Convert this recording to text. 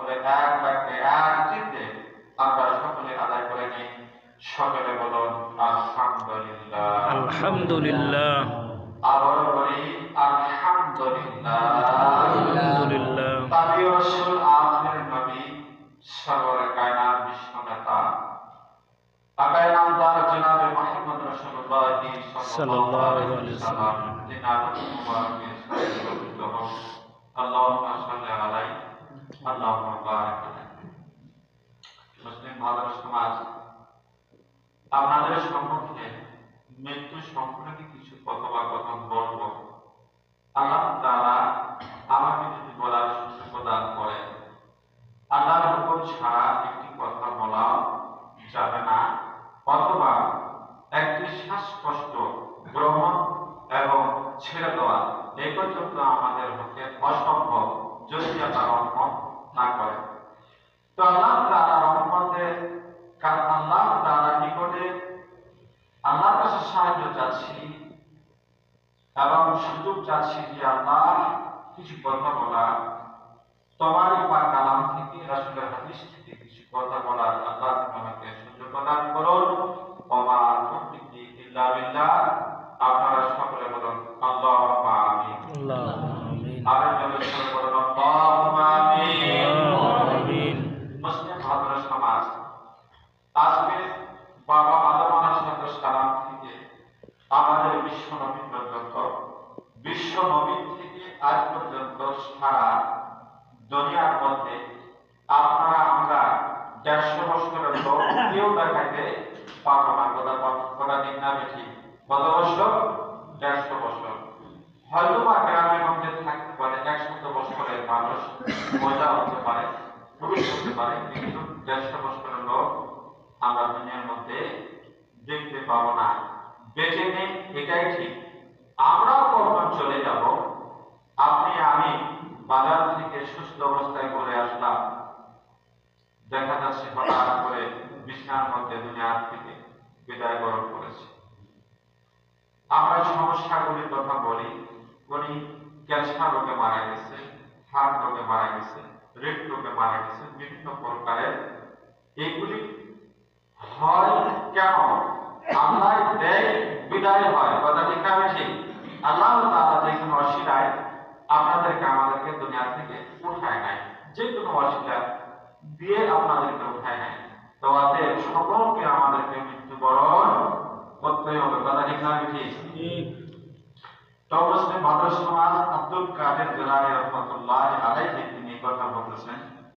সকলে এক বাক্যে এক চিত্তে আমরা সকলে আদায় করে নিই। সকলে বলুন আলহামদুলিল্লাহ। আলহামদুলিল্লাহ। আবার বলি আলহামদুলিল্লাহ। আলহামদুলিল্লাহ। তাবি রাসূল আখির নবী সরওয়ারে কায়নাত বিশ্ব নেতা আকায়ে নামদার জনাবে মুহাম্মদ রাসূলুল্লাহ সাল্লাল্লাহু আলাইহি ওয়াসাল্লাম জিনাত মুবারকে সাল্লাল্লাহু আলাইহি আল্লাহুম্মা সাল্লি আলাইহি আল্লাহুম্মা বারিক আলাইহি। মুসলিম ভাইদের সমাজ, আপনাদের সম্মুখে মৃত্যু সম্পর্কে কিছু কথা বলব। আল্লাহ তাআলা আমাকে যদি বলার সুযোগ প্রদান করে, আল্লাহর হুকুম ছাড়া একটি কথা বলা যাবে না, অথবা একটি শ্বাসকষ্ট গ্রহণ এবং ছেড়ে দেওয়া এই পর্যন্ত আমাদের পক্ষে অসম্ভব, যদি আল্লাহ রহমত না করে। তো আল্লাহ তাআলা রহমতের আল্লাহ তাআলার নিকটে আল্লাহর কাছে সাহায্য চাচ্ছি এবং সুযোগ চাচ্ছি যে আল্লাহ কিছু কথা বলা, তোমারই পাক কালাম থেকে, রাসূলের হাদিস থেকে কিছু কথা বলার আল্লাহ আমাকে সুযোগ প্রদান করুন। ওমা তুফিকি ইল্লা বিল্লাহ। আপনারা সকলে বলুন আল্লাহুম্মা আমিন। আল্লাহুম্মা আমিন। আবার সকলে বলুন আল্লাহুম্মা আমিন। আমিন। মুসলিম ভাইদের সমাজ, আজকে বাবা আদম আলাইহিস সালাম থেকে আমাদের বিশ্ব নবী পর্যন্ত, বিশ্ব নবী থেকে আজ পর্যন্ত সারা দুনিয়ার মধ্যে আপনারা আমরা 150 বছরের লোক কেউ দেখাইতে পারবো না। কথা ঠিক না বেশি? কত বছর? 150 বছর। হয়তো বা গ্রামের মধ্যে থাকতে পারে 100 বছরের মানুষ, মজা হতে পারে, পুরুষ হতে পারে, কিন্তু 150 বছরের লোক আমরা দুনিয়ার মধ্যে দেখতে পাবো না। বেঁচে নেই এটাই ঠিক। আমরাও কখন চলে যাব। আপনি আমি বাজার থেকে সুস্থ অবস্থায় ঘুরে আসলাম, দেখা যাচ্ছে হঠাৎ করে বিছানার মধ্যে দুনিয়ার থেকে বিদায় বরণ করেছে। আমরা সমস্যাগুলির কথা বলি, উনি ক্যান্সার রোগে মারা গেছে, হার্ট রোগে মারা গেছে, হৃদ রোগে মারা গেছে, বিভিন্ন প্রকারের। এগুলি হয় কেন? আল্লাহ দেয়, বিদায় হয়। কথা ঠিক না ঠিক? আল্লাহ তাআলা যে কোনো অসিলায় আপনাদেরকে আমাদেরকে দুনিয়া থেকে উঠায় নাই, যে কোনো অসিলা দিয়ে আপনাদেরকে উঠায় নাই। তো অতএব সকলকে আমাদেরকে মৃত্যুবরণ করতেই হবে। কথা ঠিক না ঠিক? তো মুসলিম ভাইদের সমাজ, আব্দুল কাদের জিলানী রাহমাতুল্লাহি আলাইহি তিনি কথা বলতেছেন।